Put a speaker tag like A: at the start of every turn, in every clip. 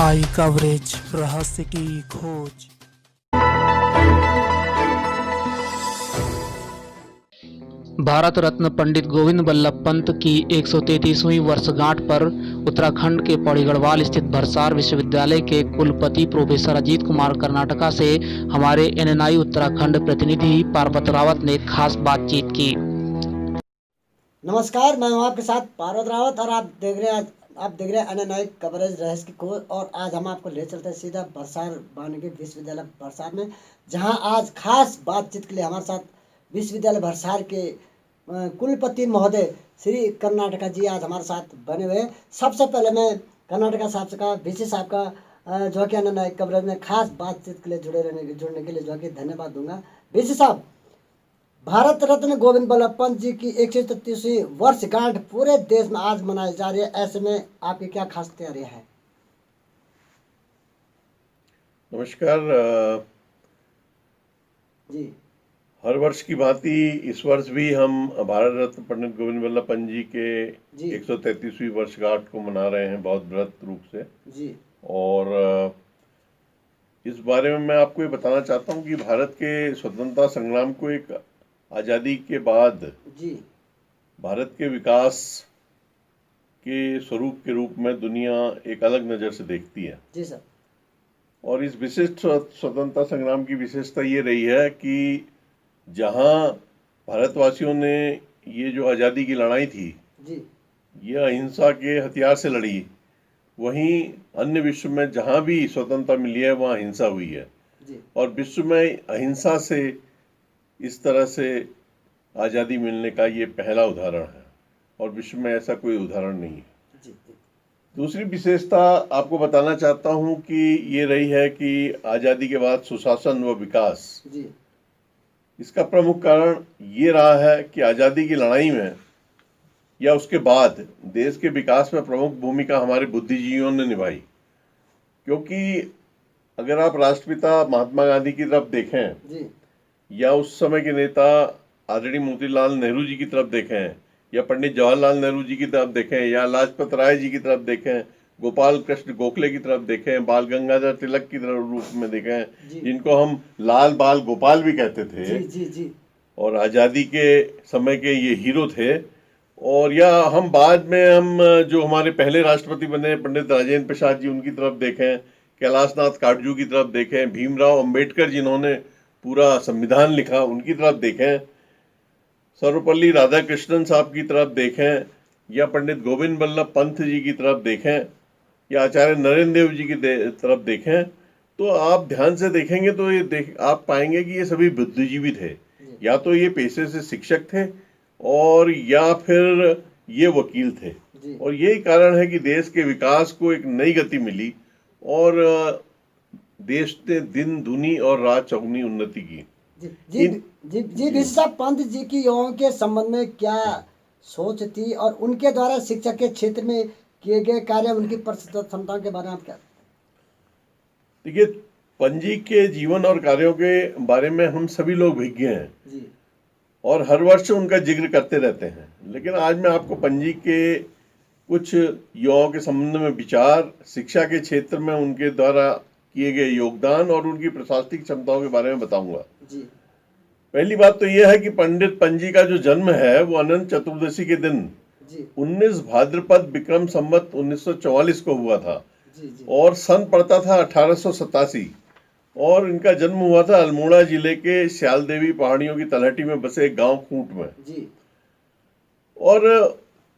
A: आई coverage रहस्य की खोज। भारत रत्न पंडित गोविंद बल्लभ पंत की 133वीं वर्षगांठ पर उत्तराखंड के पौड़ी गढ़वाल स्थित भरसार विश्वविद्यालय के कुलपति प्रोफेसर अजीत कुमार कर्नाटका से हमारे एनएनआई उत्तराखंड प्रतिनिधि पार्वत रावत ने खास बातचीत की।
B: नमस्कार, मैं हूं आपके साथ पार्वत रावत और आप देख रहे हैं एनएनआई कवरेज रहस्य की खोज। और आज हम आपको ले चलते हैं सीधा भरसार वानिकी विश्वविद्यालय भरसार में, जहां आज खास बातचीत के लिए हमारे साथ विश्वविद्यालय भरसार के कुलपति महोदय श्री कर्नाटका जी आज हमारे साथ बने हुए हैं। सबसे पहले मैं कर्नाटका साहब का वीसी साहब का जो कि एनएनआई कवरेज में खास बातचीत के लिए जुड़ने के लिए जो कि धन्यवाद दूंगा। वीसी साहब, भारत रत्न गोविंद बल्लभ पंत जी की 133वीं वर्षगांठ पूरे देश में आज मनाई जा रही है, ऐसे में आपकी क्या खास तैयारियां हैं?
C: नमस्कार
B: जी।
C: हर वर्ष की भांति इस वर्ष भी हम भारत रत्न पंडित गोविंद बल्लभ पंत जी के 133वीं वर्षगांठ को मना रहे हैं बहुत बृहद रूप से
B: जी।
C: और इस बारे में मैं आपको ये बताना चाहता हूँ कि भारत के स्वतंत्रता संग्राम को एक आज़ादी के बाद
B: जी
C: भारत के विकास के स्वरूप के रूप में दुनिया एक अलग नज़र से देखती है।
B: जी सर।
C: और इस विशिष्ट स्वतंत्रता संग्राम की विशेषता ये रही है कि जहाँ भारतवासियों ने ये जो आज़ादी की लड़ाई थी
B: जी,
C: ये अहिंसा के हथियार से लड़ी, वहीं अन्य विश्व में जहाँ भी स्वतंत्रता मिली है वहाँ हिंसा हुई है
B: जी।
C: और विश्व में अहिंसा से इस तरह से आज़ादी मिलने का ये पहला उदाहरण है और विश्व में ऐसा कोई उदाहरण नहीं है।
B: जी जी।
C: दूसरी विशेषता आपको बताना चाहता हूँ कि ये रही है कि आज़ादी के बाद सुशासन व विकास
B: जी।
C: इसका प्रमुख कारण ये रहा है कि आज़ादी की लड़ाई में या उसके बाद देश के विकास में प्रमुख भूमिका हमारे बुद्धिजीवियों ने निभाई। क्योंकि अगर आप राष्ट्रपिता महात्मा गांधी की तरफ देखें
B: जी
C: या उस समय के नेता आदरणीय मोतीलाल नेहरू जी की तरफ देखें या पंडित जवाहरलाल नेहरू जी की तरफ देखें या लाजपत राय जी की तरफ देखें, गोपाल कृष्ण गोखले की तरफ देखें, बाल गंगाधर तिलक की तरफ रूप में देखें, जिनको हम लाल बाल गोपाल भी कहते थे
B: जी जी जी।
C: और आज़ादी के समय के ये हीरो थे। और या हम बाद में हम जो हमारे पहले राष्ट्रपति बने पंडित राजेंद्र प्रसाद जी उनकी तरफ देखें, कैलाशनाथ काटजू की तरफ देखें, भीमराव अंबेडकर जिन्होंने पूरा संविधान लिखा उनकी तरफ देखें, सर्वपल्ली राधाकृष्णन साहब की तरफ देखें या पंडित गोविंद बल्लभ पंत जी की तरफ देखें या आचार्य नरेंद्र देव जी की तरफ देखें, तो आप ध्यान से देखेंगे तो आप पाएंगे कि ये सभी बुद्धिजीवी थे। या तो ये पेशे से शिक्षक थे और या फिर ये वकील थे और यही कारण है कि देश के विकास को एक नई गति मिली और देश ने दिन दूनी और रात चौगुनी उन्नति की।
B: जी जी जी। ऋषभ पंत जी की युवाओं के संबंध में क्या सोच थी और उनके द्वारा शिक्षा के क्षेत्र में किए गए कार्य, उनकी क्षमताओं के बारे में आप क्या?
C: देखिए, पंत जी के जीवन और कार्यों के बारे में हम सभी लोग विज्ञ हैं
B: जी
C: और हर वर्ष उनका जिक्र करते रहते हैं, लेकिन आज मैं आपको पंत जी के कुछ युवाओं के संबंध में विचार, शिक्षा के क्षेत्र में उनके द्वारा किए गए योगदान और उनकी प्रशासनिक क्षमताओं के बारे में बताऊंगा।
B: जी।
C: पहली बात तो यह है कि पंडित पंत जी का जो जन्म है वो अनंत चतुर्दशी के दिन 19 भाद्रपद विक्रम संवत 1944 को हुआ था और सन पड़ता था 1887 और इनका जन्म हुआ था अल्मोड़ा जिले के श्यालदेवी पहाड़ियों की तलहटी में बसे एक गांव खूंट में
B: जी। और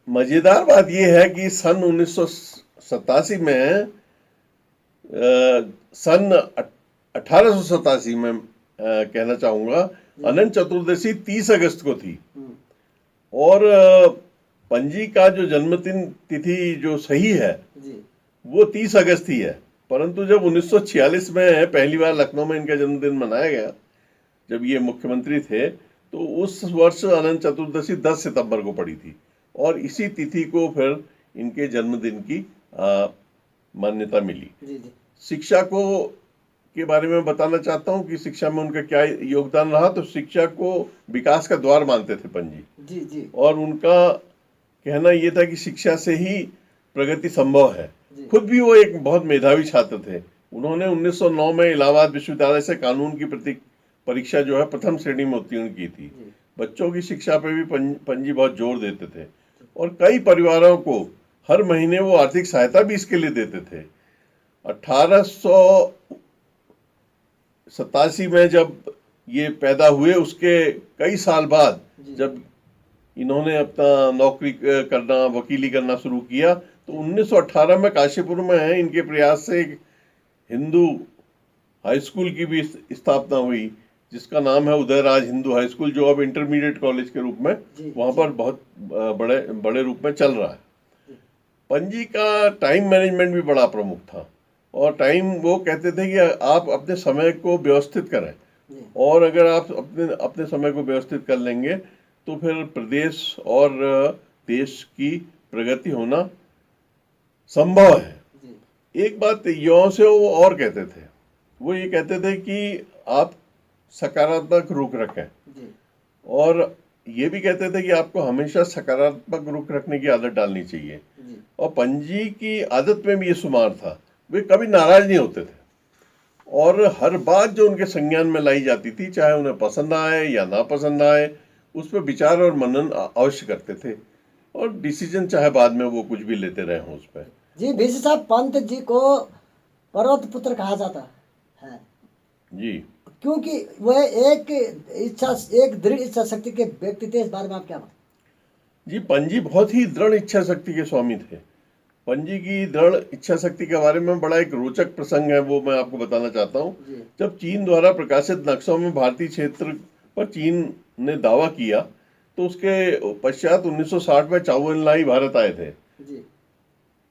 C: मजेदार बात यह है कि सन 1987 में सन 1887 में कहना चाहूंगा अनंत चतुर्दशी 30 अगस्त को थी और पंत जी का जो जन्मदिन तिथि जो सही है वो 30 अगस्त ही है। परंतु जब 1946 में पहली बार लखनऊ में इनका जन्मदिन मनाया गया, जब ये मुख्यमंत्री थे, तो उस वर्ष अनंत चतुर्दशी 10 सितंबर को पड़ी थी और इसी तिथि को फिर इनके जन्मदिन की मान्यता मिली। शिक्षा को के बारे में बताना चाहता हूँ कि शिक्षा में उनका क्या योगदान रहा। तो शिक्षा को विकास का द्वार मानते थे पंत जी और उनका कहना यह था कि शिक्षा से ही प्रगति संभव है
B: जी।
C: खुद भी वो एक बहुत मेधावी छात्र थे। उन्होंने 1909 में इलाहाबाद विश्वविद्यालय से कानून की परीक्षा जो है प्रथम श्रेणी में उत्तीर्ण की थी।
B: जी।
C: बच्चों की शिक्षा पे भी पंजी बहुत जोर देते थे और कई परिवारों को हर महीने वो आर्थिक सहायता भी इसके लिए देते थे। 1887 में जब ये पैदा हुए उसके कई साल बाद
B: जी।
C: जब इन्होंने अपना नौकरी करना, वकीली करना शुरू किया तो 1918 में काशीपुर में है इनके प्रयास से एक हिंदू हाई स्कूल की भी स्थापना हुई जिसका नाम है उदयराज हिंदू हाई स्कूल, जो अब इंटरमीडिएट कॉलेज के रूप में
B: जी।
C: वहां पर बहुत बड़े बड़े रूप में चल रहा है।
B: जी।
C: पंजी का टाइम मैनेजमेंट भी बड़ा प्रमुख था और टाइम वो कहते थे कि आप अपने समय को व्यवस्थित करें
B: जी।
C: और अगर आप अपने अपने समय को व्यवस्थित कर लेंगे तो फिर प्रदेश और देश की प्रगति होना संभव है।
B: जी।
C: एक बात युवाओं से वो और कहते थे, वो ये कहते थे कि आप सकारात्मक रुख रखें
B: जी।
C: और ये भी कहते थे कि आपको हमेशा सकारात्मक रुख रखने की आदत डालनी चाहिए।
B: जी।
C: और पंजी की आदत में भी ये शुमार था, वे कभी नाराज नहीं होते थे और हर बात जो उनके संज्ञान में लाई जाती थी चाहे उन्हें पसंद आए या ना पसंद आए उस पर विचार और मनन अवश्य करते थे और डिसीजन चाहे बाद में वो कुछ भी लेते रहे हों उस पर।
B: जी वीसी साहब, पंत जी को पर्वत पुत्र कहा जाता है
C: जी
B: क्योंकि वह एक दृढ़ इच्छा शक्ति के व्यक्ति थे। इस बारे में आप क्या बताएं?
C: जी, पंजी बहुत ही दृढ़ इच्छा शक्ति के स्वामी थे। पंजी की दृढ़ इच्छा शक्ति के बारे में बड़ा एक रोचक प्रसंग है, वो मैं आपको बताना चाहता हूँ।
B: जी।
C: जब चीन द्वारा प्रकाशित नक्शों में भारतीय क्षेत्र पर चीन ने दावा किया तो उसके पश्चात 1960 में चाउ एन लाई भारत आए थे।
B: जी।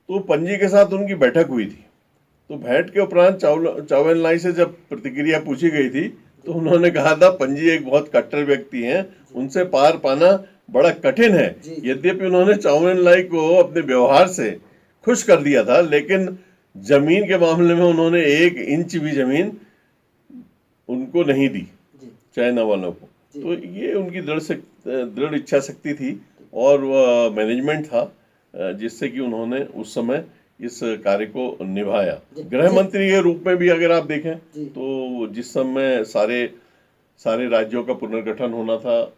C: तो पंजी के साथ उनकी बैठक हुई थी। तो भेंट के उपरांत चाउ एन लाई से जब प्रतिक्रिया पूछी गई थी तो उन्होंने कहा था पंजी एक बहुत कट्टर व्यक्ति हैं, उनसे पार पाना बड़ा कठिन है।
B: जी।
C: यद्यपि उन्होंने चाउ एन लाई को अपने व्यवहार से खुश कर दिया था लेकिन जमीन के मामले में उन्होंने 1 इंच भी जमीन उनको नहीं दी
B: जी।
C: चाइना वालों को।
B: जी।
C: तो ये उनकी दृढ़ इच्छा शक्ति थी और मैनेजमेंट था जिससे कि उन्होंने उस समय इस कार्य को निभाया।
B: जी।
C: गृह मंत्री के रूप में भी अगर आप देखें
B: जी।
C: तो जिस समय सारे राज्यों का पुनर्गठन होना था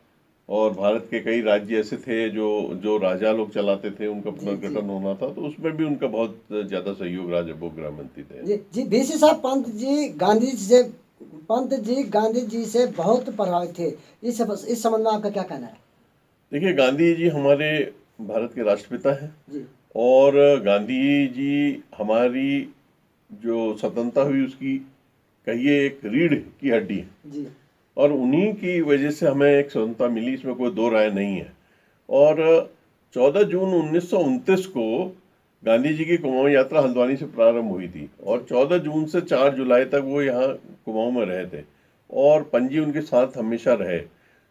C: और भारत के कई राज्य ऐसे थे जो राजा लोग चलाते थे, उनका पुनर्गठन होना था, तो उसमें भी उनका बहुत ज्यादा सहयोग रहा जब वो गृह मंत्री थे।
B: जी। जी वीसी साहब, पंत जी गांधी जी से बहुत प्रभावित थे। इस संबंध में आपका क्या कहना है?
C: देखिए, गांधी जी हमारे भारत के राष्ट्रपिता हैं
B: जी।
C: और गांधी जी हमारी जो स्वतंत्रता हुई उसकी कहिए एक रीढ़ की हड्डी है
B: जी।
C: और उन्हीं की वजह से हमें एक स्वतंत्रता मिली, इसमें कोई दो राय नहीं है। और 14 जून 1929 को गांधी जी की कुमाऊं यात्रा हल्द्वानी से प्रारंभ हुई थी और 14 जून से 4 जुलाई तक वो यहाँ कुमाऊं में रहे थे और पंजी उनके साथ हमेशा रहे।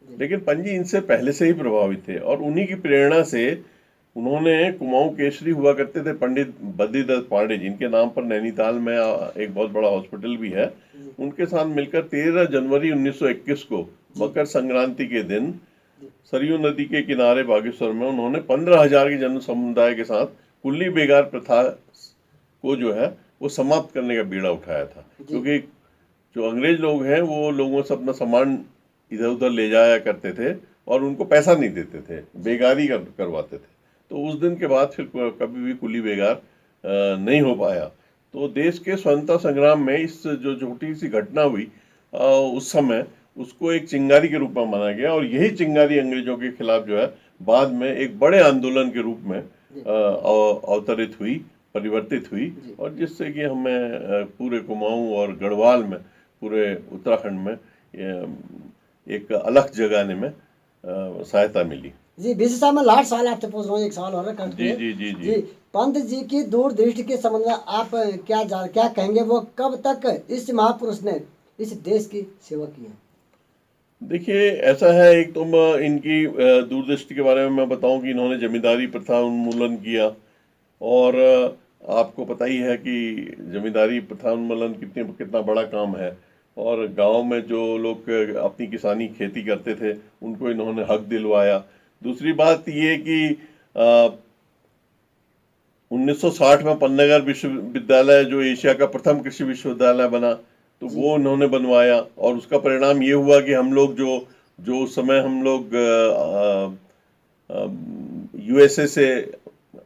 C: लेकिन पंजी इनसे पहले से ही प्रभावित थे और उन्हीं की प्रेरणा से उन्होंने कुमाऊं केसरी हुआ करते थे पंडित बद्रीदत्त पांडे, जिनके नाम पर नैनीताल में एक बहुत बड़ा हॉस्पिटल भी है, उनके साथ मिलकर 13 जनवरी 1921 को मकर संक्रांति के दिन सरयू नदी के किनारे बागेश्वर में उन्होंने 15,000 के जन समुदाय के साथ कुल्ली बेगार प्रथा को जो है वो समाप्त करने का बीड़ा उठाया था। क्योंकि जो अंग्रेज लोग हैं वो लोगों से अपना सामान इधर उधर ले जाया करते थे और उनको पैसा नहीं देते थे, बेगारी करवाते थे। तो उस दिन के बाद फिर कभी भी कुली बेगार नहीं हो पाया। तो देश के स्वतंत्रता संग्राम में इस जो छोटी सी घटना हुई उस समय उसको एक चिंगारी के रूप में माना गया और यही चिंगारी अंग्रेजों के खिलाफ जो है बाद में एक बड़े आंदोलन के रूप में अवतरित हुई, परिवर्तित हुई और जिससे कि हमें पूरे कुमाऊं और गढ़वाल में, पूरे उत्तराखंड में एक अलख जगाने में सहायता मिली।
B: जी वीसी साहब, मैं लास्ट सवाल आपसे पूछ रहा हूँ, एक सवाल और है। जी, पंत जी की दूरदृष्टि के संबंध में आप क्या कहेंगे? वो कब तक इस महापुरुष ने इस देश की सेवा की है?
C: देखिए, ऐसा है, एक तो इनकी दूरदृष्टि के बारे में मैं बताऊं कि इन्होंने जमींदारी प्रथा उन्मूलन किया और आपको पता ही है कि जमींदारी प्रथा उन्मूलन कितना बड़ा काम है और गांव में जो लोग अपनी किसानी खेती करते थे उनको इन्होंने हक दिलवाया। दूसरी बात ये कि 1960 में पन्नागर विश्वविद्यालय जो एशिया का प्रथम कृषि विश्वविद्यालय बना, तो वो उन्होंने बनवाया, और उसका परिणाम ये हुआ कि हम लोग जो जो उस समय हम लोग यूएसए से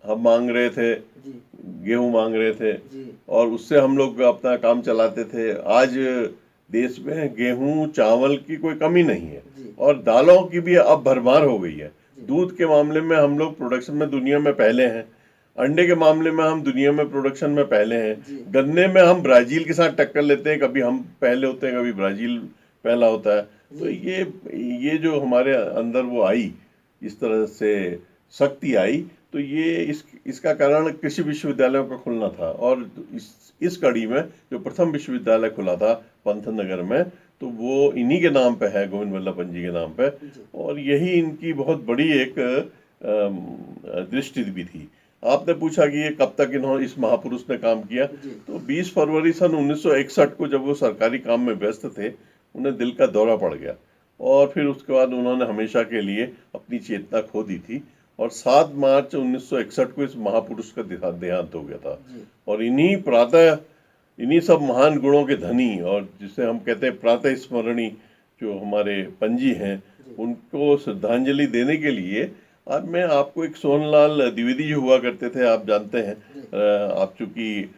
C: हम मांग रहे थे,
B: जी
C: गेहूं मांग रहे थे,
B: जी
C: और उससे हम लोग अपना काम चलाते थे। आज देश में गेहूं चावल की कोई कमी नहीं है,
B: जी
C: और दालों की भी अब भरमार हो गई है।
B: जी
C: दूध के मामले में हम लोग प्रोडक्शन में दुनिया में पहले हैं, अंडे के मामले में हम दुनिया में प्रोडक्शन में पहले हैं,
B: जी
C: गन्ने में हम ब्राजील के साथ टक्कर लेते हैं, कभी हम पहले होते हैं, कभी ब्राजील पहला होता है। तो ये जो हमारे अंदर वो आई, इस तरह से शक्ति आई, तो ये इसका कारण कृषि विश्वविद्यालयों का खुलना था। और इस कड़ी में जो प्रथम विश्वविद्यालय खुला था पंतनगर में, तो वो इन्हीं के नाम पे है, गोविंद वल्लभ पंत जी के नाम पे,
B: जी
C: और यही इनकी बहुत बड़ी एक दृष्टि भी थी। आपने पूछा कि ये कब तक इन्होंने, इस महापुरुष ने काम किया,
B: जी
C: तो 20 फरवरी सन 1961 को जब वो सरकारी काम में व्यस्त थे, उन्हें दिल का दौरा पड़ गया, और फिर उसके बाद उन्होंने हमेशा के लिए अपनी चेतना खो दी थी, और 7 मार्च 1961 को इस महापुरुष का देहांत हो गया था।
B: जी
C: और इन्हीं सब महान गुणों के धनी, और जिसे हम कहते हैं प्रातः स्मरणी, जो हमारे पंजी हैं,
B: जी
C: उनको श्रद्धांजलि देने के लिए आज मैं आपको एक सोहनलाल द्विवेदी जी हुआ करते थे, आप जानते हैं।
B: जी
C: आप चूंकि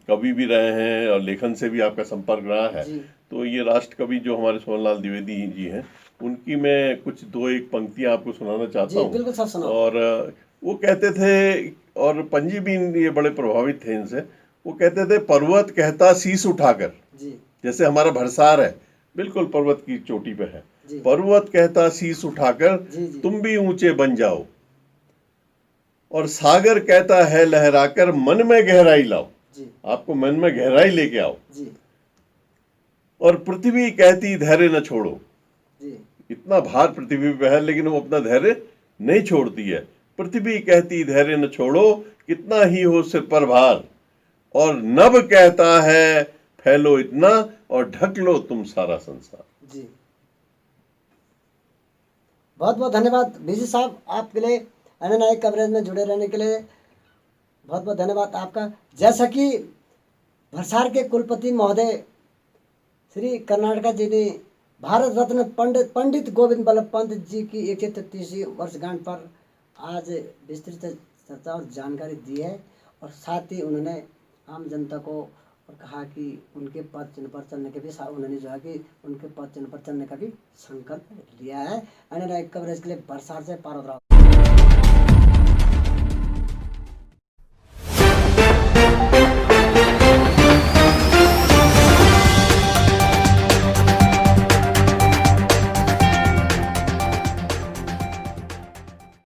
C: कवि भी रहे हैं और लेखन से भी आपका संपर्क रहा है,
B: जी
C: तो ये राष्ट्र कवि जो हमारे सोहनलाल द्विवेदी जी हैं, उनकी मैं कुछ 2-1 पंक्तियां आपको सुनाना चाहता
B: जी
C: हूँ।
B: बिल्कुल सर, सुनाओ।
C: और वो कहते थे, और पंजी भी ये बड़े प्रभावित थे इनसे, वो कहते थे, पर्वत कहता शीश उठाकर,
B: जी
C: जैसे हमारा भरसार है, बिल्कुल पर्वत की चोटी पे है,
B: जी
C: पर्वत कहता शीश उठाकर,
B: जी जी
C: तुम भी ऊंचे बन जाओ, और सागर कहता है लहराकर, मन में गहराई लाओ।
B: जी
C: आपको मन में गहराई लेके आओ।
B: जी
C: और पृथ्वी कहती धैर्य न छोड़ो,
B: जी
C: इतना भार पृथ्वी पे है, लेकिन वो अपना धैर्य नहीं छोड़ती है। पृथ्वी कहती धैर्य न छोड़ो, कितना ही हो सिर पर भार, और नभ कहता है फैलो इतना, और ढक लो तुम सारा संसार।
B: जी बहुत बहुत धन्यवाद बीजी साहब, आपके लिए NNI कवरेज में जुड़े रहने के लिए बहुत बहुत धन्यवाद आपका। जैसा कि भरसार के कुलपति महोदय श्री कर्नाटका जी ने भारत रत्न पंडित गोविंद बल्लभ पंत जी की 133वीं वर्षगांठ पर आज विस्तृत चर्चा और जानकारी दी है, और साथ ही उन्होंने आम जनता को और कहा कि उनके पद चिन्ह पर चलने के भी उन्होंने जो है कि उनके पद चिन्ह पर चलने का भी संकल्प लिया है। NNI कवरेज के लिए भरसार से पारद राव।